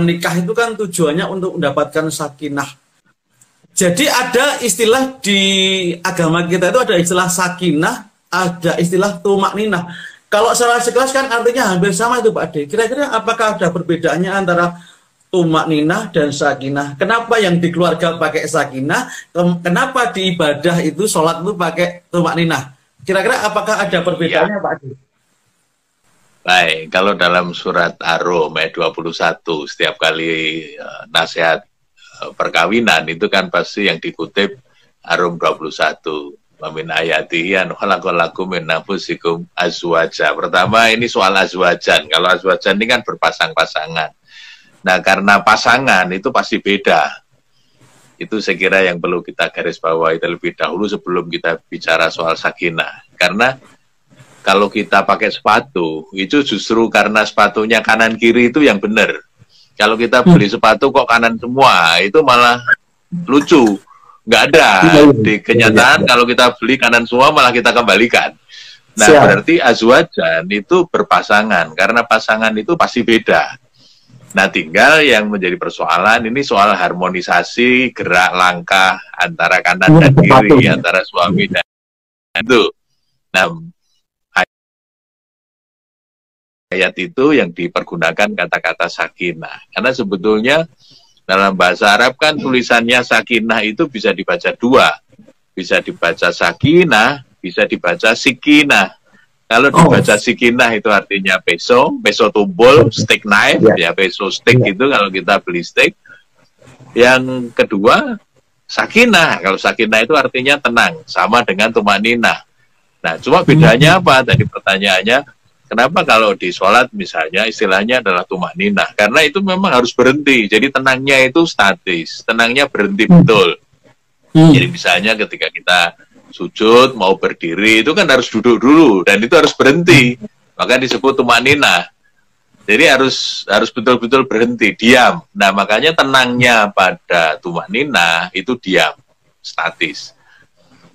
menikah itu kan tujuannya untuk mendapatkan sakinah. Jadi ada istilah di agama kita itu ada istilah sakinah, ada istilah tumakninah. Kalau secara sekilas kan artinya hampir sama itu Pak Ade. Kira-kira apakah ada perbedaannya antara tumakninah dan sakinah? Kenapa yang di keluarga pakai sakinah, kenapa di ibadah itu sholat itu pakai tumakninah? Kira-kira apakah ada perbedaannya Pak Ade? Baik, kalau dalam surat Ar-Rum ayat 21 setiap kali nasihat perkawinan itu kan pasti yang dikutip Ar-Rum 21. Wa min ayatihi an khalaqalakum min anfusikum azwaja. Pertama ini soal azwajan. Kalau azwajan ini kan berpasang-pasangan. Nah, karena pasangan itu pasti beda. Itu saya kira yang perlu kita garis bawahi terlebih dahulu sebelum kita bicara soal sakinah. Karena kalau kita pakai sepatu, itu justru karena sepatunya kanan kiri itu yang benar. Kalau kita beli sepatu kok kanan semua, itu malah lucu. Nggak ada. Di kenyataan kalau kita beli kanan semua malah kita kembalikan. Nah, berarti azwajan itu berpasangan. Karena pasangan itu pasti beda. Nah, tinggal yang menjadi persoalan, ini soal harmonisasi gerak langkah antara kanan dan kiri, antara suami dan itu. Nah, ayat itu yang dipergunakan kata-kata sakinah. Karena sebetulnya dalam bahasa Arab kan tulisannya sakinah itu bisa dibaca dua. Bisa dibaca sakinah, bisa dibaca sikinah. Kalau dibaca sikinah itu artinya peso tumpul, steak knife, ya peso steak itu kalau kita beli steak. Yang kedua, sakinah. Kalau sakinah itu artinya tenang, sama dengan tumakninah. Nah, cuma bedanya apa? Tadi pertanyaannya, kenapa kalau di sholat misalnya istilahnya adalah tumakninah? Karena itu memang harus berhenti. Jadi tenangnya itu statis, tenangnya berhenti betul. Jadi misalnya ketika kita sujud mau berdiri itu kan harus duduk dulu dan itu harus berhenti, maka disebut tumakninah. Jadi harus betul-betul berhenti, diam. Nah, makanya tenangnya pada tumakninah itu diam, statis.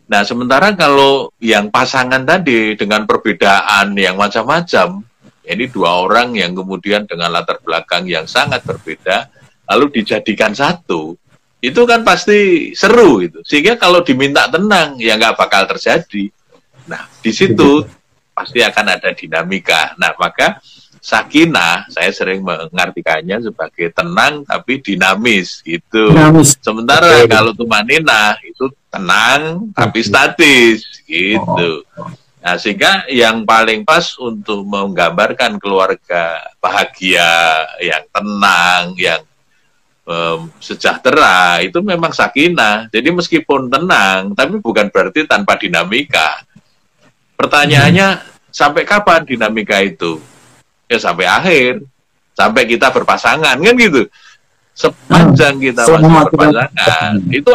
Nah, sementara kalau yang pasangan tadi dengan perbedaan yang macam-macam, ini dua orang yang kemudian dengan latar belakang yang sangat berbeda lalu dijadikan satu, itu kan pasti seru itu. Sehingga kalau diminta tenang, ya nggak bakal terjadi. Nah, di situ pasti akan ada dinamika. Nah, maka sakinah, saya sering mengartikannya sebagai tenang tapi dinamis, gitu. Sementara kalau tumakninah, itu tenang tapi statis, gitu. Nah, sehingga yang paling pas untuk menggambarkan keluarga bahagia, yang tenang, yang sejahtera itu memang sakinah. Jadi meskipun tenang tapi bukan berarti tanpa dinamika. Pertanyaannya sampai kapan dinamika itu? Ya sampai akhir, sampai kita berpasangan kan gitu. Sepanjang kita masih berpasangan itu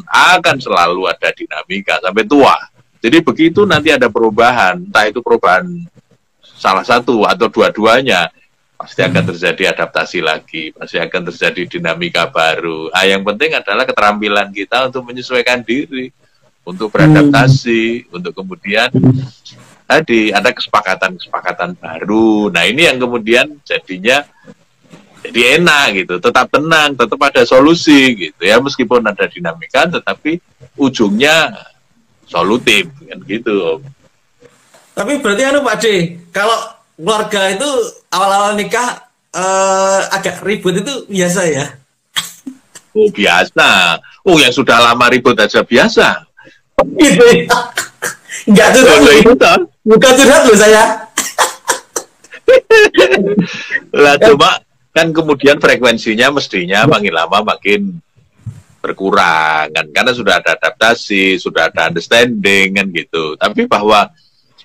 akan selalu ada dinamika sampai tua. Jadi begitu nanti ada perubahan, entah itu perubahan salah satu atau dua-duanya, pasti akan terjadi adaptasi lagi, pasti akan terjadi dinamika baru. Yang penting adalah keterampilan kita untuk menyesuaikan diri, untuk beradaptasi, untuk kemudian tadi ada kesepakatan-kesepakatan baru. Nah, ini yang kemudian jadinya jadi enak gitu, tetap tenang, tetap ada solusi gitu ya, meskipun ada dinamika, tetapi ujungnya solutif kan gitu. Tapi berarti Pak D, kalau keluarga itu awal-awal nikah agak ribut itu biasa ya? Oh biasa. Oh yang sudah lama ribut aja biasa. Gitu ya? Enggak curhat. Bukan curhat loh saya. Lah coba kan kemudian frekuensinya mestinya makin lama makin berkurang kan, karena sudah ada adaptasi, sudah ada understanding kan gitu. Tapi bahwa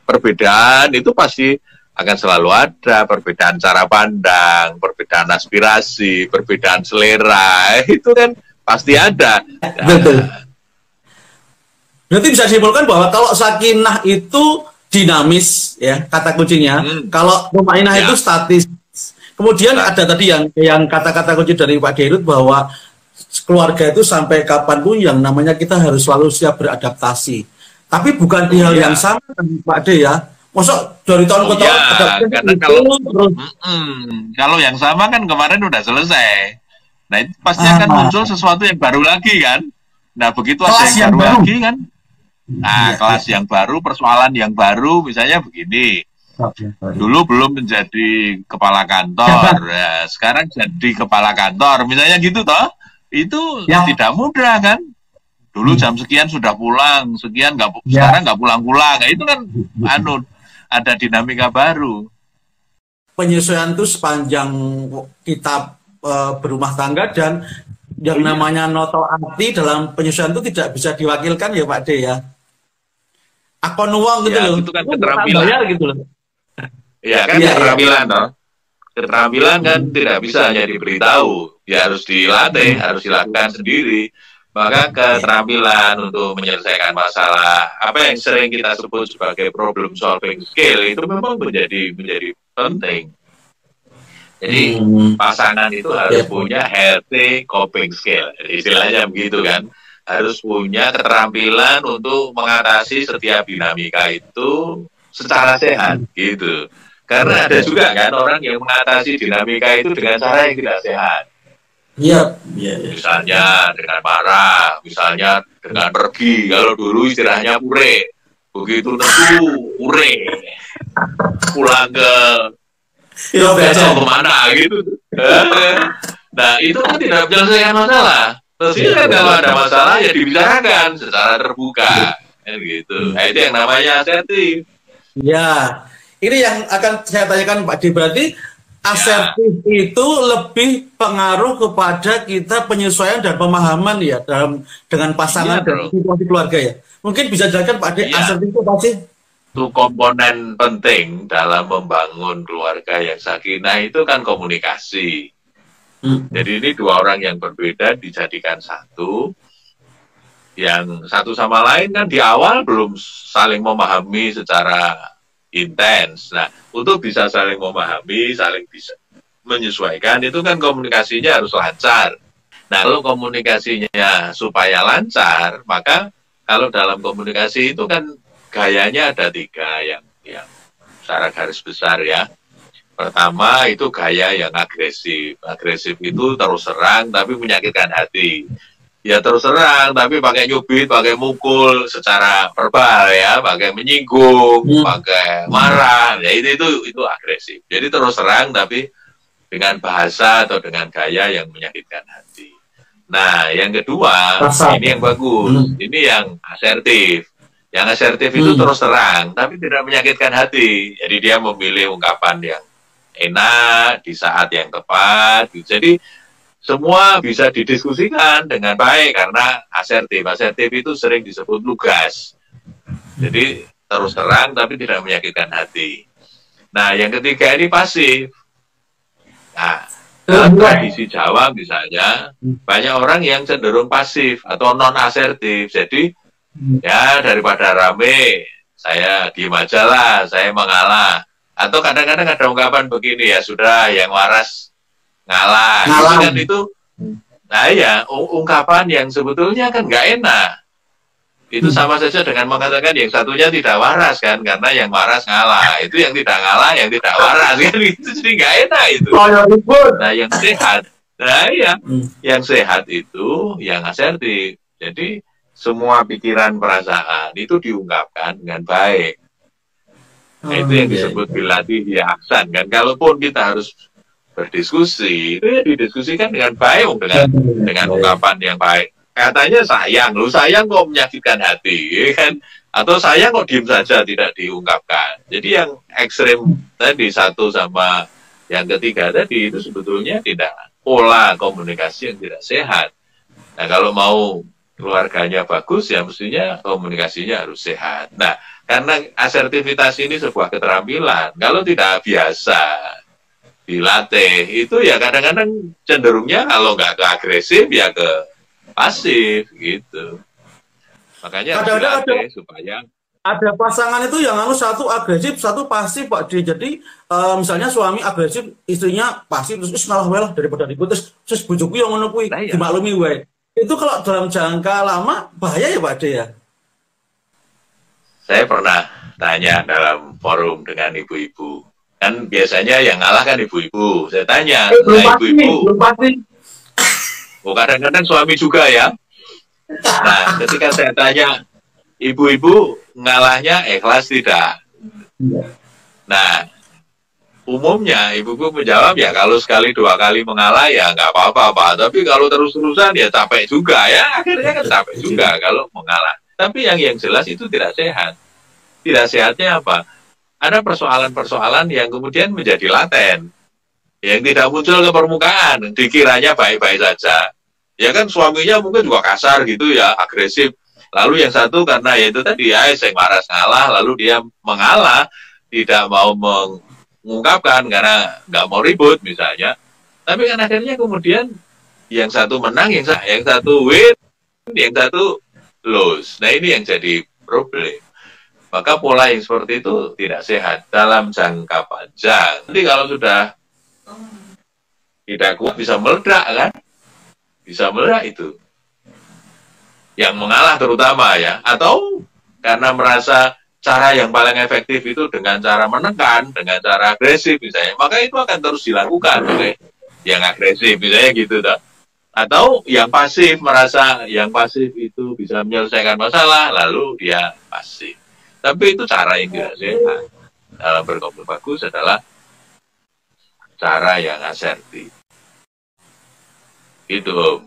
perbedaan itu pasti akan selalu ada, perbedaan cara pandang, perbedaan aspirasi, perbedaan selera, itu kan pasti ada. Betul. Berarti bisa disimpulkan bahwa kalau sakinah itu dinamis, ya kata kuncinya. Kalau tumakninah itu statis. Kemudian ada tadi yang kata-kata kunci dari Pak Dirut bahwa keluarga itu sampai kapanpun yang namanya kita harus selalu siap beradaptasi. Tapi bukan hal yang sama Pak D ya. Masa dari tahun ke tahun ada Ya, karena gitu kalau terus. kalau yang sama kan kemarin udah selesai. Nah, itu pasti akan muncul Ah, sesuatu yang baru lagi kan. Nah, begitu ada kelas yang yang baru baru. lagi kan, nah, Iya, iya. kelas yang baru, persoalan yang baru, misalnya begini, Kelas yang baru. dulu belum menjadi kepala kantor, Jabat. ya, sekarang jadi kepala kantor, misalnya gitu toh, itu Ya. tidak mudah kan. Dulu Hmm. jam sekian sudah pulang, sekian nggak, Ya. sekarang nggak pulang-pulang, nah, itu kan anu ada dinamika baru. Penyesuaian itu sepanjang kita berumah tangga dan Oh yang iya, namanya noto arti dalam penyesuaian itu tidak bisa diwakilkan ya Pak D ya. Akun uang gitu ya loh. itu kan Itu nggak tak keterampilan. bayar gitu loh. Ya kan Iya, iya. keterampilan toh. Keterampilan kan tidak bisa hanya diberitahu, ya harus dilatih, harus dilakukan sendiri. Maka keterampilan untuk menyelesaikan masalah, apa yang sering kita sebut sebagai problem solving skill itu memang menjadi penting. Jadi Hmm. pasangan itu harus punya healthy coping skill, istilahnya begitu kan. Harus punya keterampilan untuk mengatasi setiap dinamika itu secara sehat gitu. Karena ada juga kan orang yang mengatasi dinamika itu dengan cara yang tidak sehat. Iya, iya, iya. Misalnya dengan marah, misalnya dengan pergi. Kalau dulu istilahnya pure. Begitu nesu, pure. Pulang ke Iya, nggak biasa. tahu kemana gitu. Nah itu kan tidak menyelesaikan masalah. Terusnya kan kalau ada masalah ya dibicarakan secara terbuka. Kan gitu. Nah, itu yang namanya asertif. Ya, ini yang akan saya tanyakan Pak D. Berarti Ya, asertif itu lebih pengaruh kepada kita penyesuaian dan pemahaman ya dalam dengan iya pasangan dan dong. situasi keluarga ya. Mungkin bisa jelaskan Pak D, Iya. asertif itu apa sih? Itu komponen penting dalam membangun keluarga yang sakinah itu kan komunikasi. Hmm. Jadi ini dua orang yang berbeda dijadikan satu, yang satu sama lain kan di awal belum saling memahami secara intens. Nah, untuk bisa saling memahami, saling bisa menyesuaikan, itu kan komunikasinya harus lancar. Nah, kalau komunikasinya supaya lancar, maka kalau dalam komunikasi itu kan gayanya ada tiga yang secara garis besar ya. Pertama itu gaya yang agresif. Agresif itu terus serang tapi menyakitkan hati. Ya terus serang tapi pakai nyubit, pakai mukul secara verbal ya, pakai menyinggung, Hmm. pakai marah. Ya itu agresif. Jadi terus serang tapi dengan bahasa atau dengan gaya yang menyakitkan hati. Nah, yang kedua, Rasa. ini yang bagus. Hmm. Ini yang asertif. Yang asertif itu Hmm. terus terang, tapi tidak menyakitkan hati. Jadi dia memilih ungkapan yang enak, di saat yang tepat. Jadi semua bisa didiskusikan dengan baik karena asertif. Asertif itu sering disebut lugas. Jadi terus terang tapi tidak menyakitkan hati. Nah, yang ketiga ini pasif. Nah, dalam tradisi Jawa misalnya, banyak orang yang cenderung pasif atau non-asertif. Jadi, ya daripada rame, saya diem aja lah, saya mengalah. Atau kadang-kadang ada ungkapan begini, ya sudah, yang waras ngalah. Itu Ngalah. kan itu, nah ya, ungkapan yang sebetulnya kan nggak enak. Itu sama saja dengan mengatakan yang satunya tidak waras kan, karena yang waras ngalah. Itu yang tidak ngalah, yang tidak waras kan, itu jadi nggak enak itu. Nah yang sehat, nah ya, yang sehat itu yang asertif. Jadi semua pikiran perasaan itu diungkapkan dengan baik. Nah, itu yang disebut bilatih ya aksan kan. Kalaupun kita harus berdiskusi, itu ya didiskusikan dengan baik, dengan ungkapan yang baik. Katanya sayang, lu sayang kok menyakitkan hati, ya kan? Atau sayang kok diem saja tidak diungkapkan. Jadi yang ekstrim tadi satu sama yang ketiga tadi itu sebetulnya tidak pola komunikasi yang tidak sehat. Nah kalau mau keluarganya bagus ya mestinya komunikasinya harus sehat. Nah karena asertivitas ini sebuah keterampilan, kalau tidak biasa dilatih itu ya kadang-kadang cenderungnya kalau nggak ke agresif ya ke pasif gitu. Makanya harus dilatih supaya ada pasangan itu yang satu agresif, satu pasif Pak D. Jadi misalnya suami agresif, istrinya pasif, terus ngalah welah daripada ribut, terus bojoku yang ngono kuwi dimaklumi wae. Itu kalau dalam jangka lama bahaya ya Pak D ya. Saya pernah tanya dalam forum dengan ibu-ibu. Kan biasanya yang ngalah kan ibu-ibu. Saya tanya, nah ibu-ibu, oh, kadang-kadang suami juga ya. Nah, ketika saya tanya, ibu-ibu ngalahnya ikhlas tidak? Nah, umumnya ibu-ibu menjawab ya kalau sekali dua kali mengalah ya nggak apa-apa Pak. Tapi kalau terus-terusan ya capek juga ya. Akhirnya kan capek juga kalau mengalah. Tapi yang jelas itu tidak sehat. Tidak sehatnya apa? Ada persoalan-persoalan yang kemudian menjadi laten, yang tidak muncul ke permukaan, dikiranya baik-baik saja. Ya kan suaminya mungkin juga kasar gitu ya, agresif. Lalu yang satu karena ya itu tadi ya, saya marah salah, lalu dia mengalah, tidak mau mengungkapkan karena nggak mau ribut misalnya. Tapi kan akhirnya kemudian yang satu menang, yang satu win, yang satu lose. Nah ini yang jadi problem. Maka pola yang seperti itu tidak sehat dalam jangka panjang. Nanti kalau sudah tidak kuat bisa meledak kan? Bisa meledak itu. Yang mengalah terutama ya. Atau karena merasa cara yang paling efektif itu dengan cara menekan, dengan cara agresif misalnya. Maka itu akan terus dilakukan oleh yang agresif misalnya gitu. Atau yang pasif, merasa yang pasif itu bisa menyelesaikan masalah, lalu dia pasif. Tapi itu cara yang tidak sehat. Dalam berkomunikasi bagus adalah cara yang asertif. Itu.